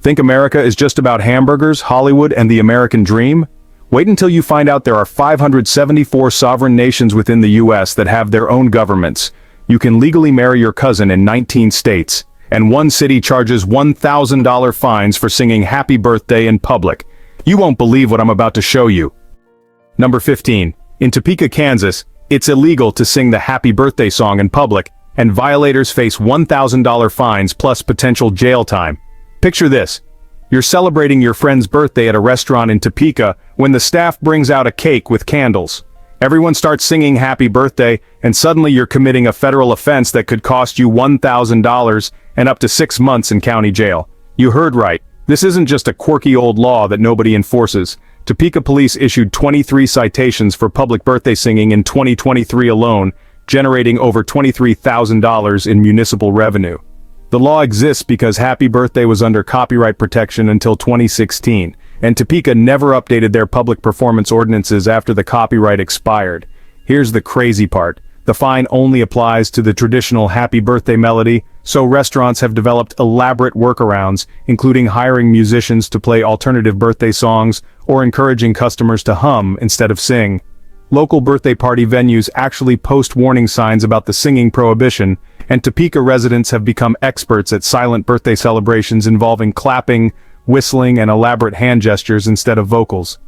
Think America is just about hamburgers, Hollywood, and the American dream? Wait until you find out there are 574 sovereign nations within the US that have their own governments. You can legally marry your cousin in 19 states, and one city charges $1,000 fines for singing happy birthday in public. You won't believe what I'm about to show you. Number 15. In Topeka, Kansas, it's illegal to sing the happy birthday song in public, and violators face $1,000 fines plus potential jail time. Picture this. You're celebrating your friend's birthday at a restaurant in Topeka when the staff brings out a cake with candles. Everyone starts singing happy birthday, and suddenly you're committing a federal offense that could cost you $1,000 and up to 6 months in county jail. You heard right. This isn't just a quirky old law that nobody enforces. Topeka police issued 23 citations for public birthday singing in 2023 alone, generating over $23,000 in municipal revenue. The law exists because Happy Birthday was under copyright protection until 2016, and Topeka never updated their public performance ordinances after the copyright expired. Here's the crazy part. The fine only applies to the traditional Happy Birthday melody, so restaurants have developed elaborate workarounds, including hiring musicians to play alternative birthday songs or encouraging customers to hum instead of sing. Local birthday party venues actually post warning signs about the singing prohibition, and Topeka residents have become experts at silent birthday celebrations involving clapping, whistling, and elaborate hand gestures instead of vocals.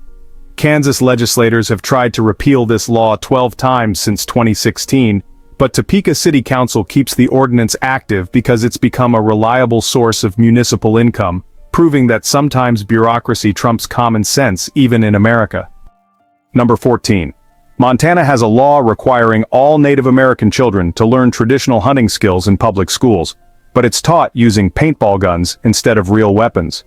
Kansas legislators have tried to repeal this law 12 times since 2016, but Topeka City Council keeps the ordinance active because it's become a reliable source of municipal income, proving that sometimes bureaucracy trumps common sense even in America. Number 14. Montana has a law requiring all Native American children to learn traditional hunting skills in public schools, but it's taught using paintball guns instead of real weapons.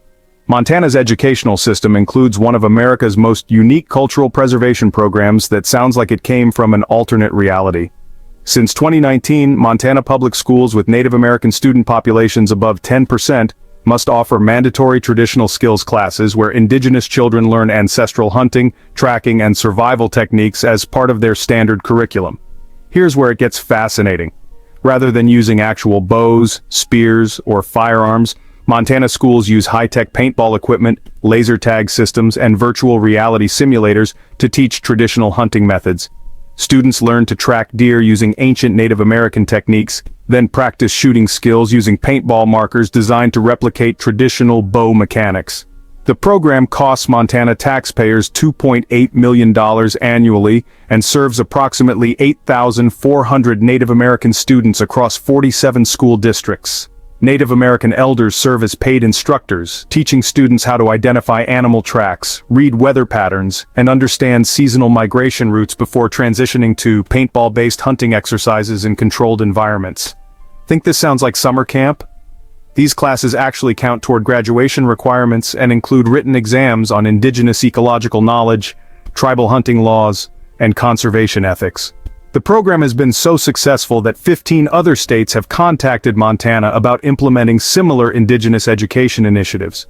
Montana's educational system includes one of America's most unique cultural preservation programs that sounds like it came from an alternate reality. Since 2019, Montana public schools with Native American student populations above 10% must offer mandatory traditional skills classes where Indigenous children learn ancestral hunting, tracking, and survival techniques as part of their standard curriculum. Here's where it gets fascinating. Rather than using actual bows, spears, or firearms, Montana schools use high-tech paintball equipment, laser tag systems, and virtual reality simulators to teach traditional hunting methods. Students learn to track deer using ancient Native American techniques, then practice shooting skills using paintball markers designed to replicate traditional bow mechanics. The program costs Montana taxpayers $2.8 million annually and serves approximately 8,400 Native American students across 47 school districts. Native American elders serve as paid instructors, teaching students how to identify animal tracks, read weather patterns, and understand seasonal migration routes before transitioning to paintball-based hunting exercises in controlled environments. Think this sounds like summer camp? These classes actually count toward graduation requirements and include written exams on indigenous ecological knowledge, tribal hunting laws, and conservation ethics. The program has been so successful that 15 other states have contacted Montana about implementing similar indigenous education initiatives.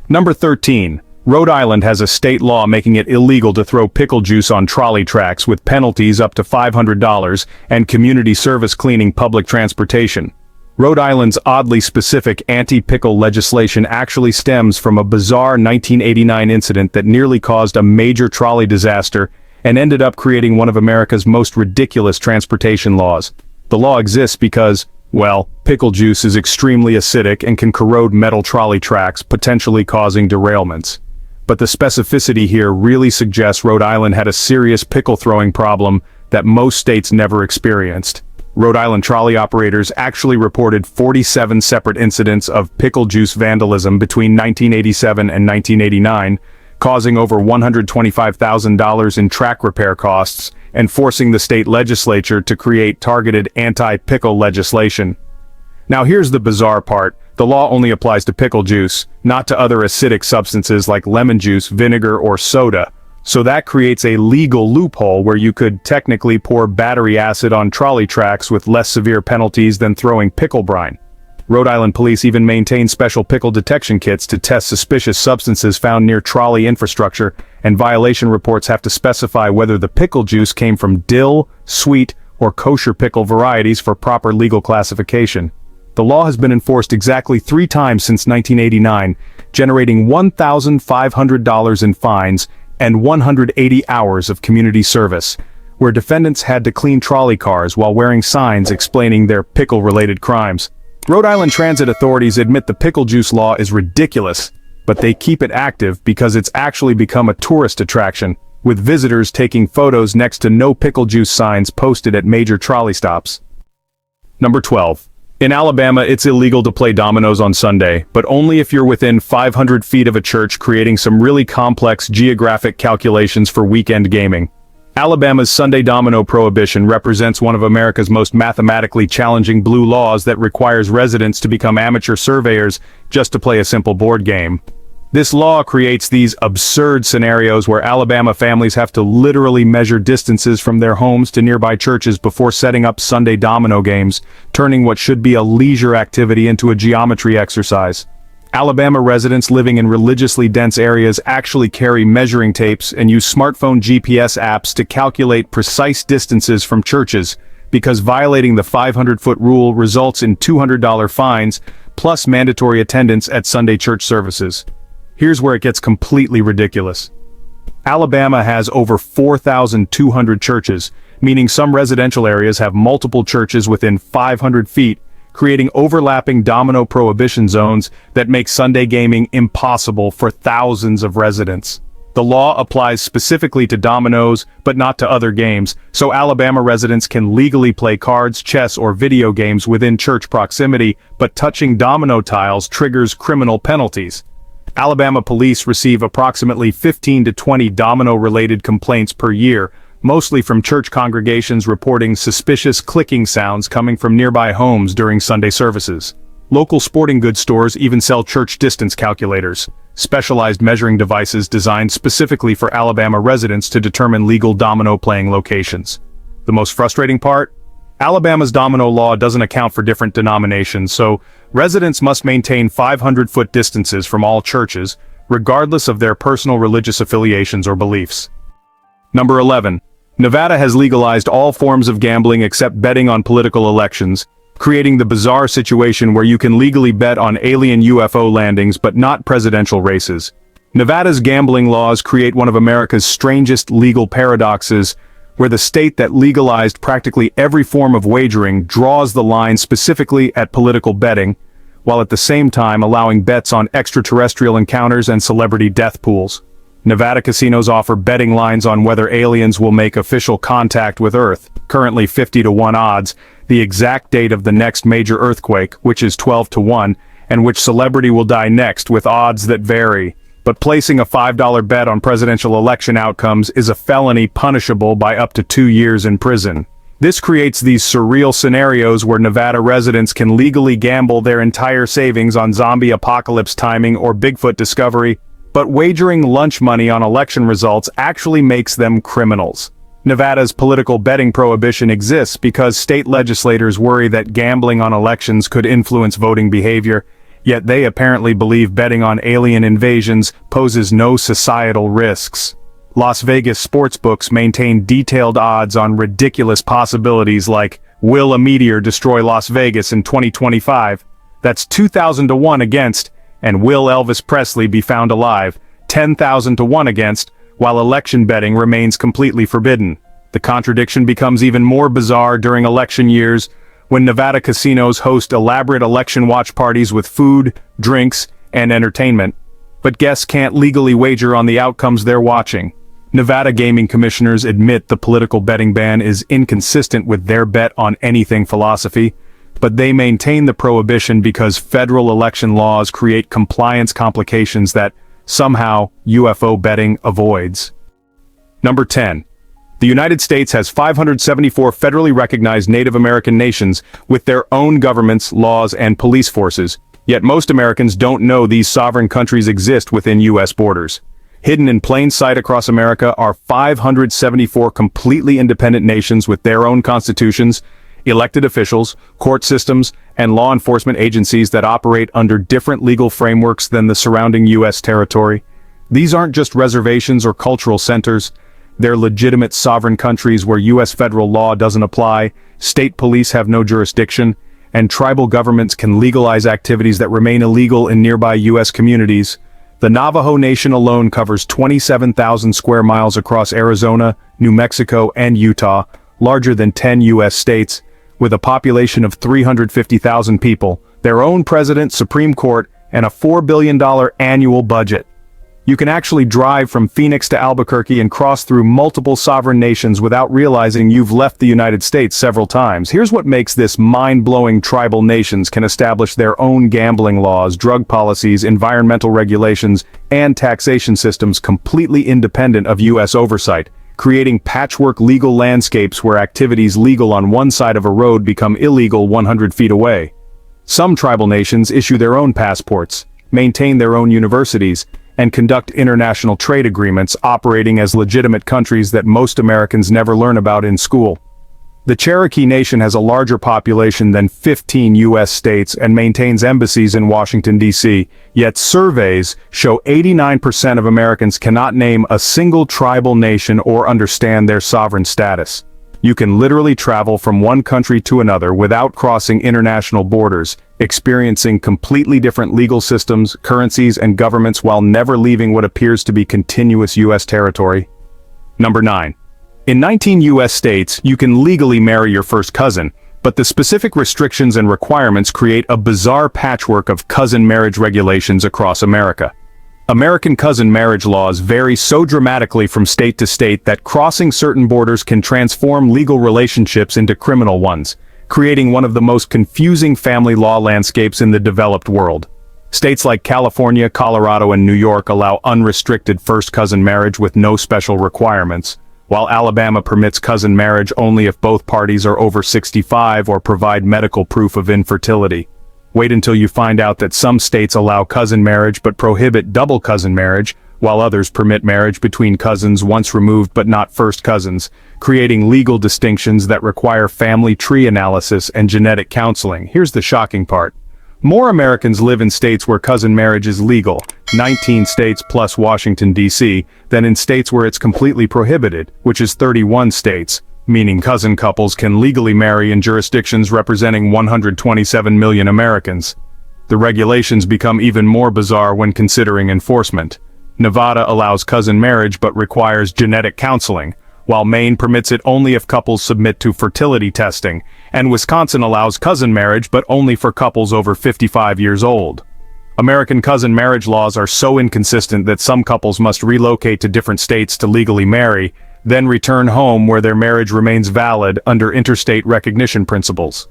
Number 13. Rhode Island has a state law making it illegal to throw pickle juice on trolley tracks with penalties up to $500 and community service cleaning public transportation. Rhode Island's oddly specific anti-pickle legislation actually stems from a bizarre 1989 incident that nearly caused a major trolley disaster and ended up creating one of America's most ridiculous transportation laws. The law exists because, well, pickle juice is extremely acidic and can corrode metal trolley tracks, potentially causing derailments. But the specificity here really suggests Rhode Island had a serious pickle throwing problem that most states never experienced. Rhode Island trolley operators actually reported 47 separate incidents of pickle juice vandalism between 1987 and 1989, causing over $125,000 in track repair costs and forcing the state legislature to create targeted anti-pickle legislation. Now here's the bizarre part. The law only applies to pickle juice, not to other acidic substances like lemon juice, vinegar, or soda. So that creates a legal loophole where you could technically pour battery acid on trolley tracks with less severe penalties than throwing pickle brine. Rhode Island police even maintain special pickle detection kits to test suspicious substances found near trolley infrastructure, and violation reports have to specify whether the pickle juice came from dill, sweet, or kosher pickle varieties for proper legal classification. The law has been enforced exactly 3 times since 1989, generating $1,500 in fines and 180 hours of community service, where defendants had to clean trolley cars while wearing signs explaining their pickle-related crimes. Rhode Island transit authorities admit the pickle juice law is ridiculous, but they keep it active because it's actually become a tourist attraction, with visitors taking photos next to no pickle juice signs posted at major trolley stops. Number 12. In Alabama, it's illegal to play dominoes on Sunday, but only if you're within 500 feet of a church, creating some really complex geographic calculations for weekend gaming. Alabama's Sunday domino prohibition represents one of America's most mathematically challenging blue laws that requires residents to become amateur surveyors just to play a simple board game. This law creates these absurd scenarios where Alabama families have to literally measure distances from their homes to nearby churches before setting up Sunday domino games, turning what should be a leisure activity into a geometry exercise. Alabama residents living in religiously dense areas actually carry measuring tapes and use smartphone GPS apps to calculate precise distances from churches, because violating the 500-foot rule results in $200 fines, plus mandatory attendance at Sunday church services. Here's where it gets completely ridiculous. Alabama has over 4,200 churches, meaning some residential areas have multiple churches within 500 feet, creating overlapping domino prohibition zones that make Sunday gaming impossible for thousands of residents. The law applies specifically to dominoes, but not to other games, so Alabama residents can legally play cards, chess, or video games within church proximity, but touching domino tiles triggers criminal penalties. Alabama police receive approximately 15 to 20 domino-related complaints per year, mostly from church congregations reporting suspicious clicking sounds coming from nearby homes during Sunday services. Local sporting goods stores even sell church distance calculators, specialized measuring devices designed specifically for Alabama residents to determine legal domino-playing locations. The most frustrating part? Alabama's domino law doesn't account for different denominations, so residents must maintain 500-foot distances from all churches, regardless of their personal religious affiliations or beliefs. Number 11. Nevada has legalized all forms of gambling except betting on political elections, creating the bizarre situation where you can legally bet on alien UFO landings but not presidential races. Nevada's gambling laws create one of America's strangest legal paradoxes, where the state that legalized practically every form of wagering draws the line specifically at political betting, while at the same time allowing bets on extraterrestrial encounters and celebrity death pools. Nevada casinos offer betting lines on whether aliens will make official contact with Earth, currently 50 to 1 odds, the exact date of the next major earthquake, which is 12 to 1, and which celebrity will die next, with odds that vary. But placing a $5 bet on presidential election outcomes is a felony punishable by up to 2 years in prison. This creates these surreal scenarios where Nevada residents can legally gamble their entire savings on zombie apocalypse timing or Bigfoot discovery, but wagering lunch money on election results actually makes them criminals. Nevada's political betting prohibition exists because state legislators worry that gambling on elections could influence voting behavior, yet they apparently believe betting on alien invasions poses no societal risks. Las Vegas sportsbooks maintain detailed odds on ridiculous possibilities like, will a meteor destroy Las Vegas in 2025? That's 2,000 to 1 against, and will Elvis Presley be found alive? 10,000 to 1 against, while election betting remains completely forbidden. The contradiction becomes even more bizarre during election years, when Nevada casinos host elaborate election watch parties with food, drinks, and entertainment. But guests can't legally wager on the outcomes they're watching. Nevada gaming commissioners admit the political betting ban is inconsistent with their bet on anything philosophy, but they maintain the prohibition because federal election laws create compliance complications that, somehow, UFO betting avoids. Number 10. The United States has 574 federally recognized Native American nations with their own governments, laws, and police forces, yet most Americans don't know these sovereign countries exist within U.S. borders. Hidden in plain sight across America are 574 completely independent nations with their own constitutions, elected officials, court systems, and law enforcement agencies that operate under different legal frameworks than the surrounding U.S. territory. These aren't just reservations or cultural centers. They're legitimate sovereign countries where U.S. federal law doesn't apply, state police have no jurisdiction, and tribal governments can legalize activities that remain illegal in nearby U.S. communities. The Navajo Nation alone covers 27,000 square miles across Arizona, New Mexico, and Utah, larger than 10 U.S. states, with a population of 350,000 people, their own president, Supreme Court, and a $4 billion annual budget. You can actually drive from Phoenix to Albuquerque and cross through multiple sovereign nations without realizing you've left the United States several times. Here's what makes this mind-blowing: tribal nations can establish their own gambling laws, drug policies, environmental regulations, and taxation systems completely independent of U.S. oversight, creating patchwork legal landscapes where activities legal on one side of a road become illegal 100 feet away. Some tribal nations issue their own passports, maintain their own universities, and conduct international trade agreements, operating as legitimate countries that most Americans never learn about in school. The Cherokee Nation has a larger population than 15 U.S. states and maintains embassies in Washington, D.C., yet surveys show 89% of Americans cannot name a single tribal nation or understand their sovereign status. You can literally travel from one country to another without crossing international borders, experiencing completely different legal systems, currencies, and governments while never leaving what appears to be continuous U.S. territory. Number 9. In 19 U.S. states, you can legally marry your first cousin, but the specific restrictions and requirements create a bizarre patchwork of cousin marriage regulations across America. American cousin marriage laws vary so dramatically from state to state that crossing certain borders can transform legal relationships into criminal ones, creating one of the most confusing family law landscapes in the developed world. States like California, Colorado, and New York allow unrestricted first cousin marriage with no special requirements, while Alabama permits cousin marriage only if both parties are over 65 or provide medical proof of infertility. Wait until you find out that some states allow cousin marriage but prohibit double cousin marriage, while others permit marriage between cousins once removed but not first cousins, creating legal distinctions that require family tree analysis and genetic counseling. Here's the shocking part. More Americans live in states where cousin marriage is legal, 19 states plus Washington, D.C., than in states where it's completely prohibited, which is 31 states, meaning cousin couples can legally marry in jurisdictions representing 127 million Americans. The regulations become even more bizarre when considering enforcement. Nevada allows cousin marriage but requires genetic counseling, while Maine permits it only if couples submit to fertility testing, and Wisconsin allows cousin marriage but only for couples over 55 years old. American cousin marriage laws are so inconsistent that some couples must relocate to different states to legally marry, then return home where their marriage remains valid under interstate recognition principles.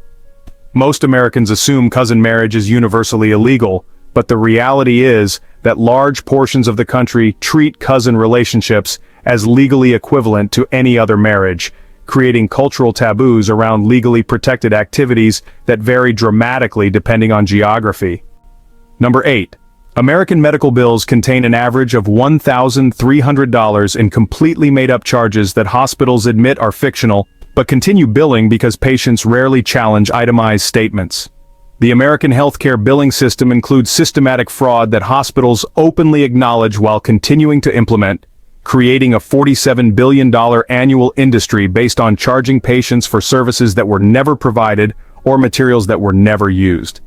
Most Americans assume cousin marriage is universally illegal, but the reality is that large portions of the country treat cousin relationships as legally equivalent to any other marriage, creating cultural taboos around legally protected activities that vary dramatically depending on geography. Number 8. American medical bills contain an average of $1,300 in completely made-up charges that hospitals admit are fictional, but continue billing because patients rarely challenge itemized statements. The American healthcare billing system includes systematic fraud that hospitals openly acknowledge while continuing to implement, creating a $47 billion annual industry based on charging patients for services that were never provided or materials that were never used.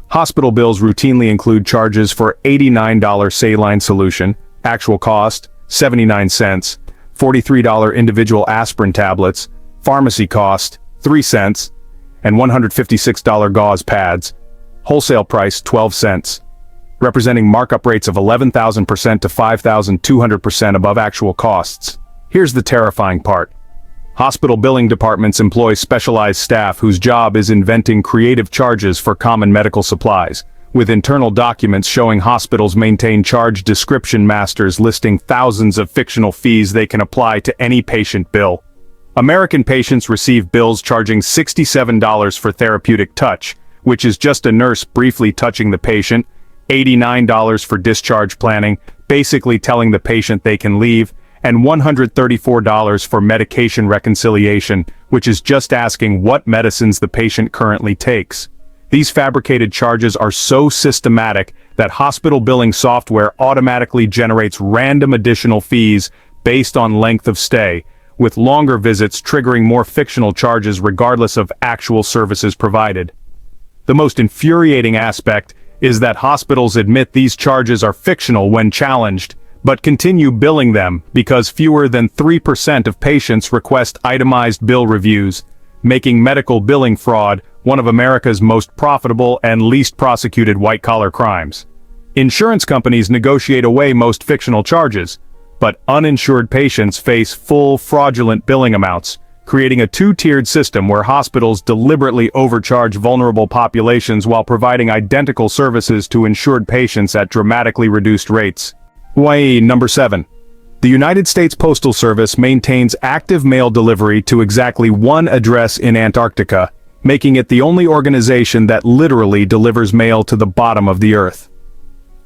Hospital bills routinely include charges for $89 saline solution, actual cost, 79 cents, $43 individual aspirin tablets, pharmacy cost, 3 cents, and $156 gauze pads, wholesale price 12 cents, representing markup rates of 11,000% to 5,200% above actual costs. Here's the terrifying part. Hospital billing departments employ specialized staff whose job is inventing creative charges for common medical supplies, with internal documents showing hospitals maintain charge description masters listing thousands of fictional fees they can apply to any patient bill. American patients receive bills charging $67 for therapeutic touch, which is just a nurse briefly touching the patient, $89 for discharge planning, basically telling the patient they can leave, and $134 for medication reconciliation, which is just asking what medicines the patient currently takes. These fabricated charges are so systematic that hospital billing software automatically generates random additional fees based on length of stay, with longer visits triggering more fictional charges regardless of actual services provided. The most infuriating aspect is that hospitals admit these charges are fictional when challenged, but continue billing them because fewer than 3% of patients request itemized bill reviews, making medical billing fraud one of America's most profitable and least prosecuted white-collar crimes. Insurance companies negotiate away most fictional charges, but uninsured patients face full fraudulent billing amounts, creating a two-tiered system where hospitals deliberately overcharge vulnerable populations while providing identical services to insured patients at dramatically reduced rates. Number 7. The United States Postal Service maintains active mail delivery to exactly one address in Antarctica, making it the only organization that literally delivers mail to the bottom of the Earth.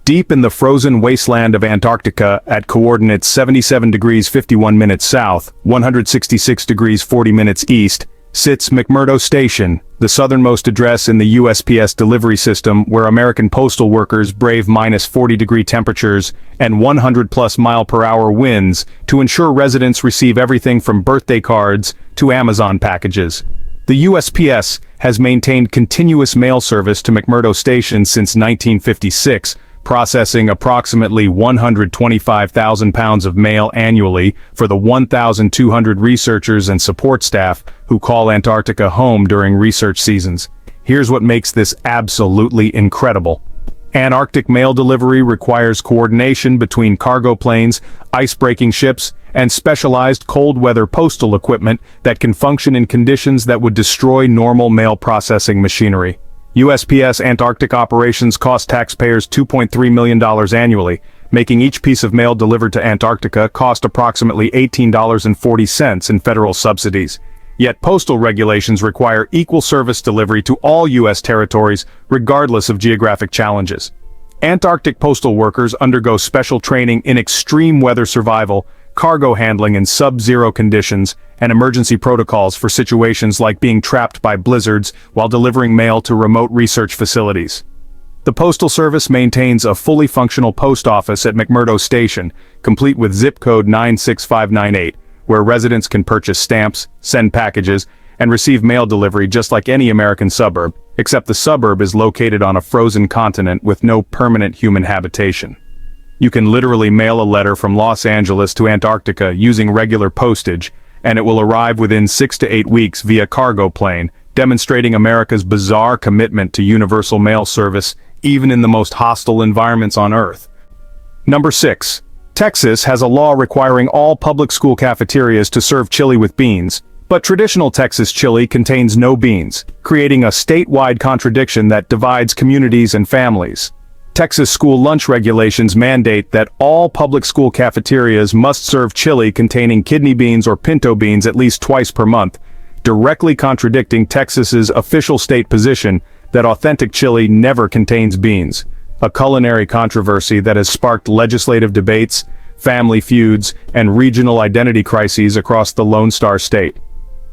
Deep in the frozen wasteland of Antarctica at coordinates 77 degrees 51 minutes south, 166 degrees 40 minutes east, sits McMurdo Station, the southernmost address in the USPS delivery system where American postal workers brave -40-degree temperatures and 100-plus-mile-per-hour winds to ensure residents receive everything from birthday cards to Amazon packages. The USPS has maintained continuous mail service to McMurdo Station since 1956, processing approximately 125,000 pounds of mail annually for the 1,200 researchers and support staff who call Antarctica home during research seasons. Here's what makes this absolutely incredible. Antarctic mail delivery requires coordination between cargo planes, ice-breaking ships, and specialized cold-weather postal equipment that can function in conditions that would destroy normal mail processing machinery. USPS Antarctic operations cost taxpayers $2.3 million annually, making each piece of mail delivered to Antarctica cost approximately $18.40 in federal subsidies. Yet postal regulations require equal service delivery to all U.S. territories, regardless of geographic challenges. Antarctic postal workers undergo special training in extreme weather survival, cargo handling in sub-zero conditions, and emergency protocols for situations like being trapped by blizzards while delivering mail to remote research facilities. The Postal Service maintains a fully functional post office at McMurdo Station, complete with zip code 96598, where residents can purchase stamps, send packages, and receive mail delivery just like any American suburb, except the suburb is located on a frozen continent with no permanent human habitation. You can literally mail a letter from Los Angeles to Antarctica using regular postage, and it will arrive within 6 to 8 weeks via cargo plane, demonstrating America's bizarre commitment to universal mail service even in the most hostile environments on Earth. Number 6. Texas has a law requiring all public school cafeterias to serve chili with beans, but traditional Texas chili contains no beans, creating a statewide contradiction that divides communities and families. Texas school lunch regulations mandate that all public school cafeterias must serve chili containing kidney beans or pinto beans at least twice per month, directly contradicting Texas's official state position that authentic chili never contains beans, a culinary controversy that has sparked legislative debates, family feuds, and regional identity crises across the Lone Star State.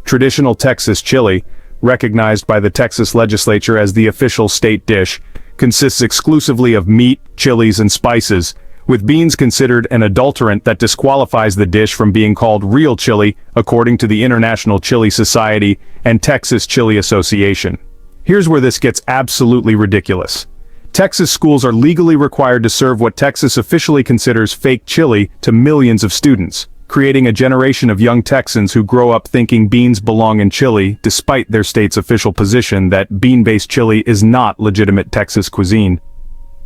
Traditional Texas chili, recognized by the Texas legislature as the official state dish, consists exclusively of meat, chilies, and spices, with beans considered an adulterant that disqualifies the dish from being called real chili, according to the International Chili Society and Texas Chili Association. Here's where this gets absolutely ridiculous. Texas schools are legally required to serve what Texas officially considers fake chili to millions of students, creating a generation of young Texans who grow up thinking beans belong in chili, despite their state's official position that bean-based chili is not legitimate Texas cuisine.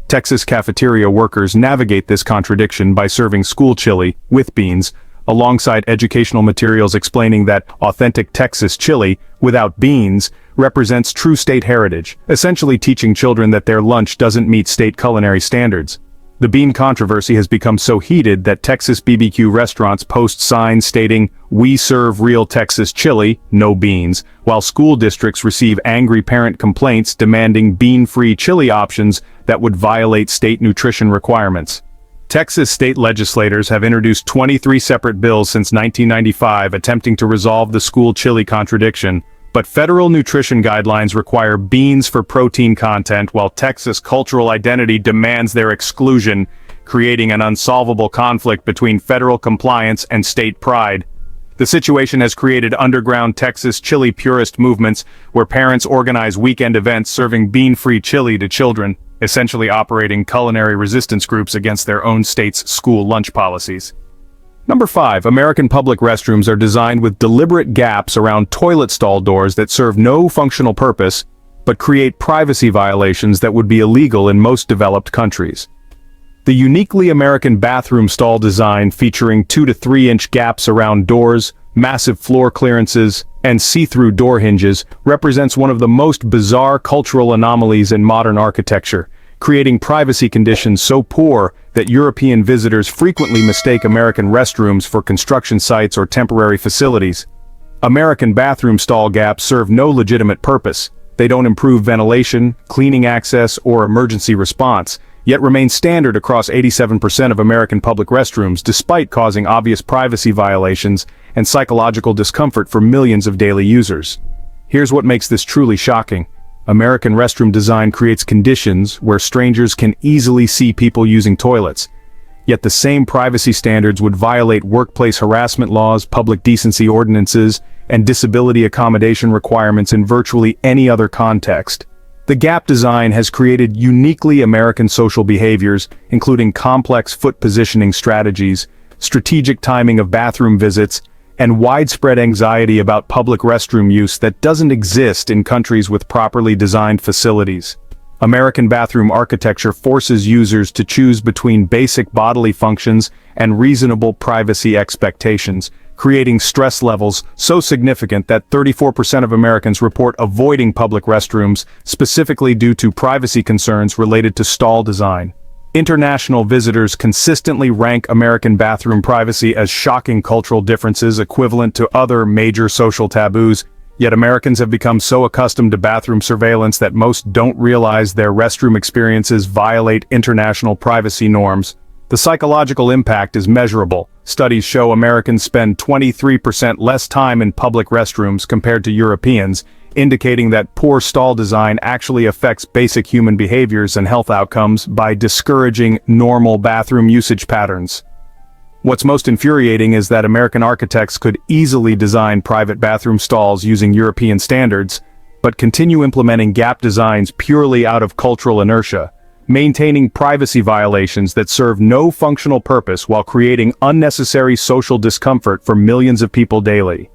Texas cafeteria workers navigate this contradiction by serving school chili with beans, alongside educational materials explaining that authentic Texas chili, without beans, represents true state heritage, essentially teaching children that their lunch doesn't meet state culinary standards. The bean controversy has become so heated that Texas BBQ restaurants post signs stating, "We serve real Texas chili, no beans," while school districts receive angry parent complaints demanding bean-free chili options that would violate state nutrition requirements. Texas state legislators have introduced 23 separate bills since 1995 attempting to resolve the school chili contradiction, but federal nutrition guidelines require beans for protein content while Texas cultural identity demands their exclusion, creating an unsolvable conflict between federal compliance and state pride. The situation has created underground Texas chili purist movements where parents organize weekend events serving bean-free chili to children, essentially operating culinary resistance groups against their own state's school lunch policies. Number 5. American public restrooms are designed with deliberate gaps around toilet stall doors that serve no functional purpose, but create privacy violations that would be illegal in most developed countries. The uniquely American bathroom stall design featuring 2 to 3 inch gaps around doors, massive floor clearances, and see-through door hinges represents one of the most bizarre cultural anomalies in modern architecture, creating privacy conditions so poor that European visitors frequently mistake American restrooms for construction sites or temporary facilities. American bathroom stall gaps serve no legitimate purpose. They don't improve ventilation, cleaning access, or emergency response, yet remain standard across 87% of American public restrooms despite causing obvious privacy violations and psychological discomfort for millions of daily users. Here's what makes this truly shocking. American restroom design creates conditions where strangers can easily see people using toilets. Yet the same privacy standards would violate workplace harassment laws, public decency ordinances, and disability accommodation requirements in virtually any other context. The gap design has created uniquely American social behaviors, including complex foot positioning strategies, strategic timing of bathroom visits, and widespread anxiety about public restroom use that doesn't exist in countries with properly designed facilities. American bathroom architecture forces users to choose between basic bodily functions and reasonable privacy expectations, creating stress levels so significant that 34% of Americans report avoiding public restrooms, specifically due to privacy concerns related to stall design. International visitors consistently rank American bathroom privacy as shocking cultural differences equivalent to other major social taboos, yet Americans have become so accustomed to bathroom surveillance that most don't realize their restroom experiences violate international privacy norms. The psychological impact is measurable. Studies show Americans spend 23% less time in public restrooms compared to Europeans, indicating that poor stall design actually affects basic human behaviors and health outcomes by discouraging normal bathroom usage patterns. What's most infuriating is that American architects could easily design private bathroom stalls using European standards, but continue implementing gap designs purely out of cultural inertia, maintaining privacy violations that serve no functional purpose while creating unnecessary social discomfort for millions of people daily.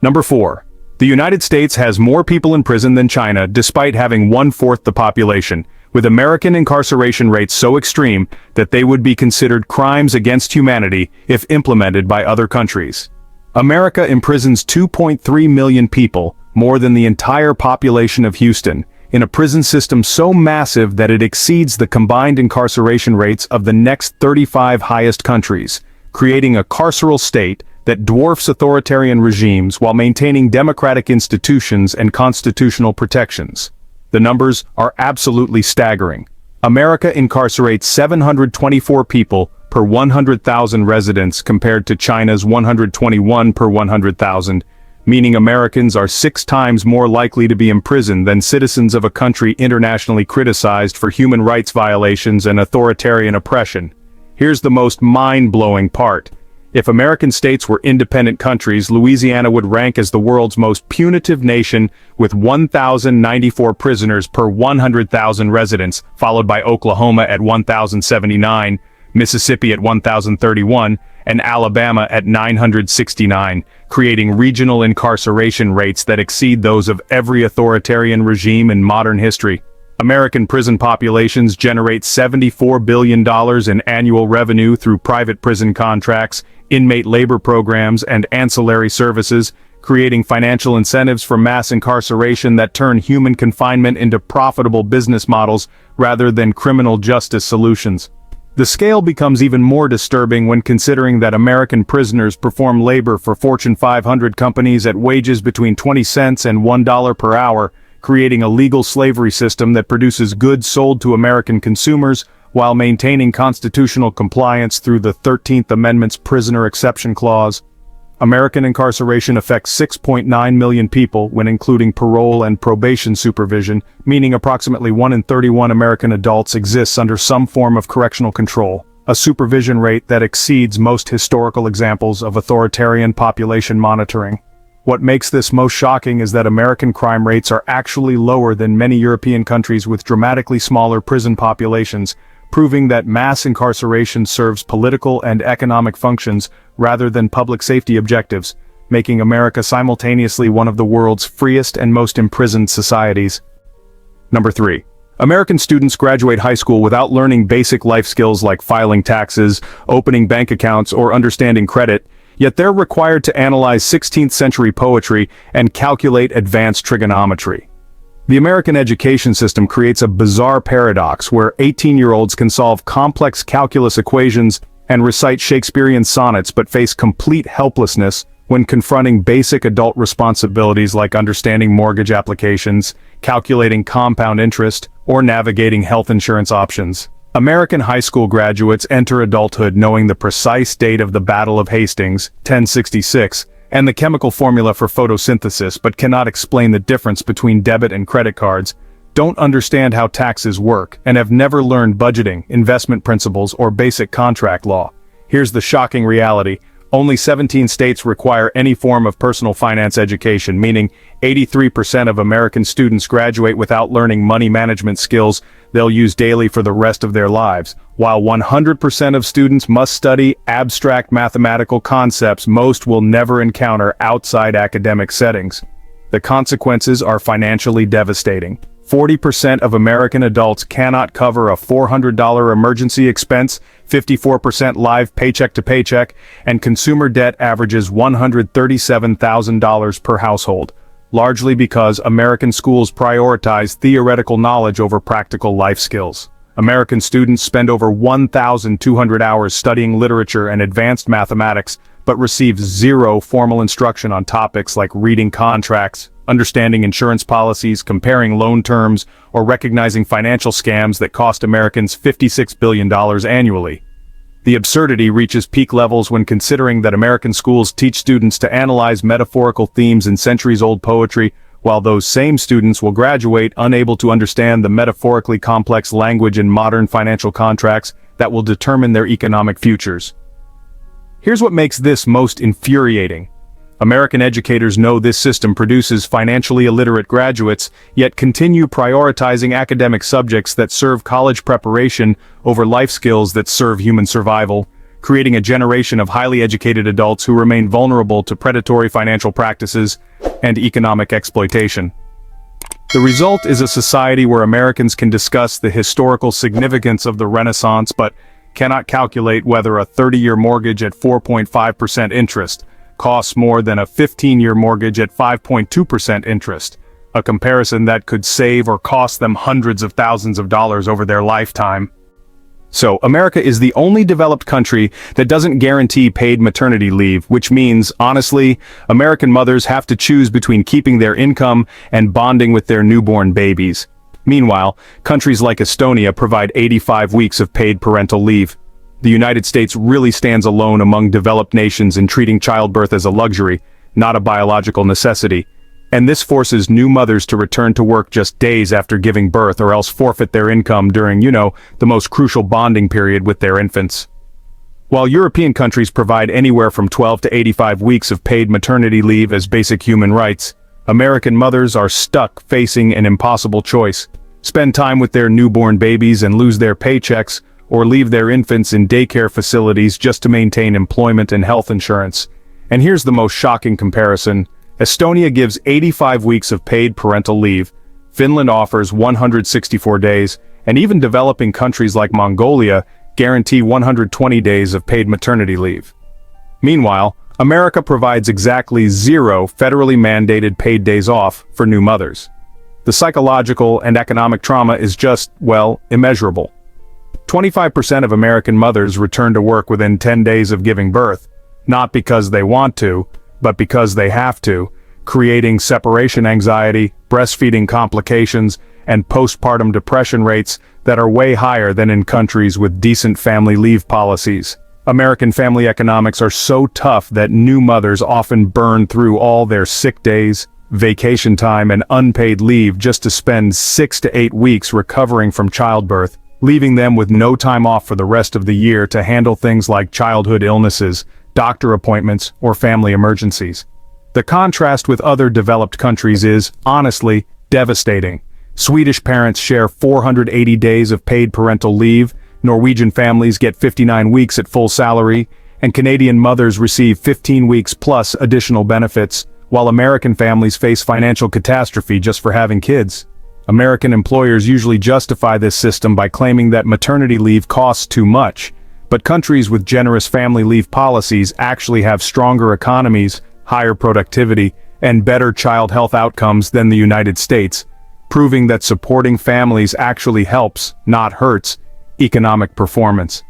Number 4. The United States has more people in prison than China despite having 1/4 the population, with American incarceration rates so extreme that they would be considered crimes against humanity if implemented by other countries. America imprisons 2.3 million people, more than the entire population of Houston, in a prison system so massive that it exceeds the combined incarceration rates of the next 35 highest countries, creating a carceral state that dwarfs authoritarian regimes while maintaining democratic institutions and constitutional protections. The numbers are absolutely staggering. America incarcerates 724 people per 100,000 residents compared to China's 121 per 100,000, meaning Americans are 6 times more likely to be imprisoned than citizens of a country internationally criticized for human rights violations and authoritarian oppression. Here's the most mind-blowing part. If American states were independent countries, Louisiana would rank as the world's most punitive nation with 1,094 prisoners per 100,000 residents, followed by Oklahoma at 1,079, Mississippi at 1,031, and Alabama at 969, creating regional incarceration rates that exceed those of every authoritarian regime in modern history. American prison populations generate $74 billion in annual revenue through private prison contracts, inmate labor programs, and ancillary services, creating financial incentives for mass incarceration that turn human confinement into profitable business models rather than criminal justice solutions. The scale becomes even more disturbing when considering that American prisoners perform labor for Fortune 500 companies at wages between 20 cents and $1 per hour, creating a legal slavery system that produces goods sold to American consumers while maintaining constitutional compliance through the 13th Amendment's prisoner exception clause. American incarceration affects 6.9 million people when including parole and probation supervision, meaning approximately 1 in 31 American adults exists under some form of correctional control. a supervision rate that exceeds most historical examples of authoritarian population monitoring. What makes this most shocking is that American crime rates are actually lower than many European countries with dramatically smaller prison populations, proving that mass incarceration serves political and economic functions rather than public safety objectives, making America simultaneously one of the world's freest and most imprisoned societies. Number 3. American students graduate high school without learning basic life skills like filing taxes, opening bank accounts, or understanding credit, yet they're required to analyze 16th century poetry and calculate advanced trigonometry. The American education system creates a bizarre paradox where 18-year-olds can solve complex calculus equations and recite Shakespearean sonnets but face complete helplessness when confronting basic adult responsibilities like understanding mortgage applications, calculating compound interest, or navigating health insurance options. American high school graduates enter adulthood knowing the precise date of the Battle of Hastings, 1066, and the chemical formula for photosynthesis but cannot explain the difference between debit and credit cards, don't understand how taxes work, and have never learned budgeting, investment principles, or basic contract law. Here's the shocking reality. Only 17 states require any form of personal finance education, meaning 83% of American students graduate without learning money management skills they'll use daily for the rest of their lives, while 100% of students must study abstract mathematical concepts most will never encounter outside academic settings. The consequences are financially devastating. 40% of American adults cannot cover a $400 emergency expense, 54% live paycheck to paycheck, and consumer debt averages $137,000 per household, largely because American schools prioritize theoretical knowledge over practical life skills. American students spend over 1,200 hours studying literature and advanced mathematics, but receive zero formal instruction on topics like reading contracts, understanding insurance policies, comparing loan terms, or recognizing financial scams that cost Americans $56 billion annually. The absurdity reaches peak levels when considering that American schools teach students to analyze metaphorical themes in centuries-old poetry, while those same students will graduate unable to understand the metaphorically complex language in modern financial contracts that will determine their economic futures. Here's what makes this most infuriating. American educators know this system produces financially illiterate graduates, yet continue prioritizing academic subjects that serve college preparation over life skills that serve human survival, creating a generation of highly educated adults who remain vulnerable to predatory financial practices and economic exploitation. The result is a society where Americans can discuss the historical significance of the Renaissance but cannot calculate whether a 30-year mortgage at 4.5% interest costs more than a 15-year mortgage at 5.2% interest, a comparison that could save or cost them hundreds of thousands of dollars over their lifetime. So, America is the only developed country that doesn't guarantee paid maternity leave, which means, honestly, American mothers have to choose between keeping their income and bonding with their newborn babies. Meanwhile, countries like Estonia provide 85 weeks of paid parental leave. The United States really stands alone among developed nations in treating childbirth as a luxury, not a biological necessity. And this forces new mothers to return to work just days after giving birth or else forfeit their income during, the most crucial bonding period with their infants. While European countries provide anywhere from 12 to 85 weeks of paid maternity leave as basic human rights, American mothers are stuck facing an impossible choice: spend time with their newborn babies and lose their paychecks, or leave their infants in daycare facilities just to maintain employment and health insurance. And here's the most shocking comparison. Estonia gives 85 weeks of paid parental leave, Finland offers 164 days, and even developing countries like Mongolia guarantee 120 days of paid maternity leave. Meanwhile, America provides exactly 0 federally mandated paid days off for new mothers. The psychological and economic trauma is just, immeasurable. 25% of American mothers return to work within 10 days of giving birth, not because they want to, but because they have to, creating separation anxiety, breastfeeding complications, and postpartum depression rates that are way higher than in countries with decent family leave policies. American family economics are so tough that new mothers often burn through all their sick days, vacation time, and unpaid leave just to spend 6 to 8 weeks recovering from childbirth, leaving them with no time off for the rest of the year to handle things like childhood illnesses, doctor appointments, or family emergencies. The contrast with other developed countries is, honestly, devastating. Swedish parents share 480 days of paid parental leave, Norwegian families get 59 weeks at full salary, and Canadian mothers receive 15 weeks plus additional benefits, while American families face financial catastrophe just for having kids. American employers usually justify this system by claiming that maternity leave costs too much, but countries with generous family leave policies actually have stronger economies, higher productivity, and better child health outcomes than the United States, proving that supporting families actually helps, not hurts, economic performance.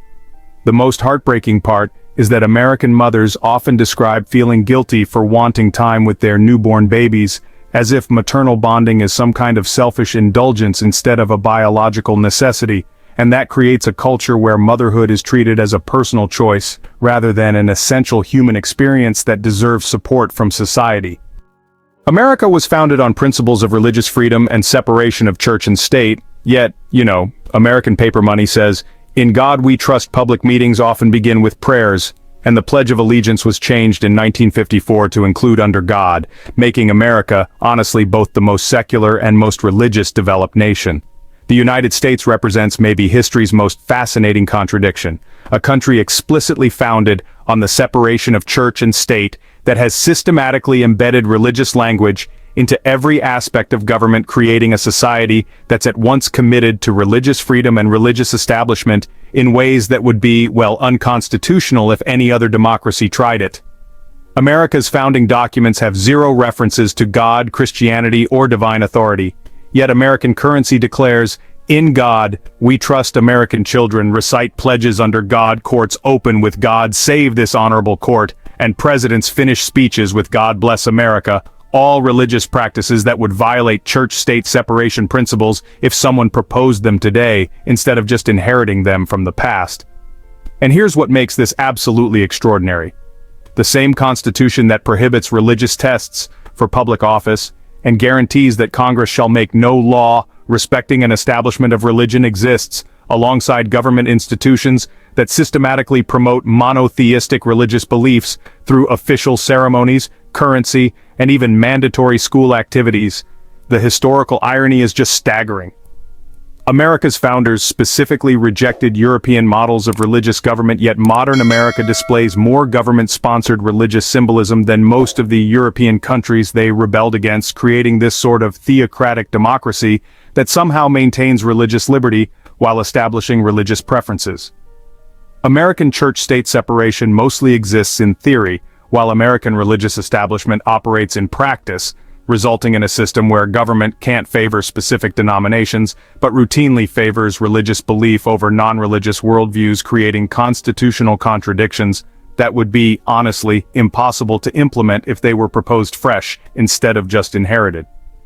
The most heartbreaking part is that American mothers often describe feeling guilty for wanting time with their newborn babies, as if maternal bonding is some kind of selfish indulgence instead of a biological necessity, and that creates a culture where motherhood is treated as a personal choice, rather than an essential human experience that deserves support from society. America was founded on principles of religious freedom and separation of church and state, yet, American paper money says, "In God we trust." Public meetings often begin with prayers, and the Pledge of Allegiance was changed in 1954 to include "under God," making America, honestly, both the most secular and most religious developed nation. The United States represents maybe history's most fascinating contradiction, a country explicitly founded on the separation of church and state that has systematically embedded religious language into every aspect of government, creating a society that's at once committed to religious freedom and religious establishment in ways that would be, well, unconstitutional if any other democracy tried it. America's founding documents have zero references to God, Christianity, or divine authority. Yet American currency declares, "In God, we trust." American children recite pledges under God, courts open with "God save this honorable court," and presidents finish speeches with "God bless America," all religious practices that would violate church-state separation principles if someone proposed them today, instead of just inheriting them from the past. And here's what makes this absolutely extraordinary. The same Constitution that prohibits religious tests for public office and guarantees that Congress shall make no law respecting an establishment of religion exists, alongside government institutions that systematically promote monotheistic religious beliefs through official ceremonies, currency, and even mandatory school activities. The historical irony is just staggering. America's founders specifically rejected European models of religious government, yet modern America displays more government-sponsored religious symbolism than most of the European countries they rebelled against, creating this sort of theocratic democracy that somehow maintains religious liberty while establishing religious preferences. American church-state separation mostly exists in theory, while American religious establishment operates in practice, resulting in a system where government can't favor specific denominations, but routinely favors religious belief over non-religious worldviews, creating constitutional contradictions that would be, honestly, impossible to implement if they were proposed fresh, instead of just inherited.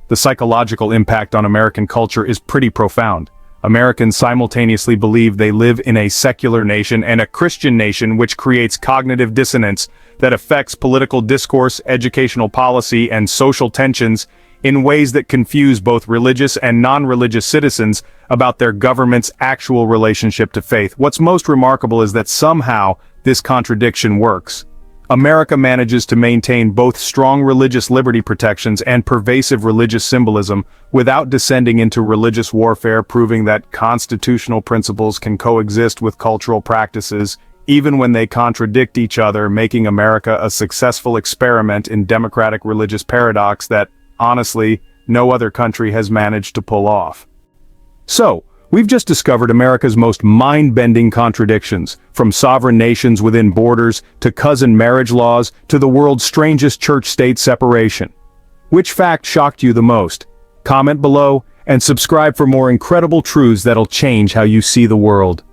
The psychological impact on American culture is pretty profound. Americans simultaneously believe they live in a secular nation and a Christian nation, which creates cognitive dissonance that affects political discourse, educational policy, and social tensions in ways that confuse both religious and non-religious citizens about their government's actual relationship to faith. What's most remarkable is that somehow this contradiction works. America manages to maintain both strong religious liberty protections and pervasive religious symbolism without descending into religious warfare, proving that constitutional principles can coexist with cultural practices, even when they contradict each other, making America a successful experiment in democratic religious paradox that, honestly, no other country has managed to pull off. So, we've just discovered America's most mind-bending contradictions, from sovereign nations within borders, to cousin marriage laws, to the world's strangest church-state separation. Which fact shocked you the most? Comment below, and subscribe for more incredible truths that'll change how you see the world.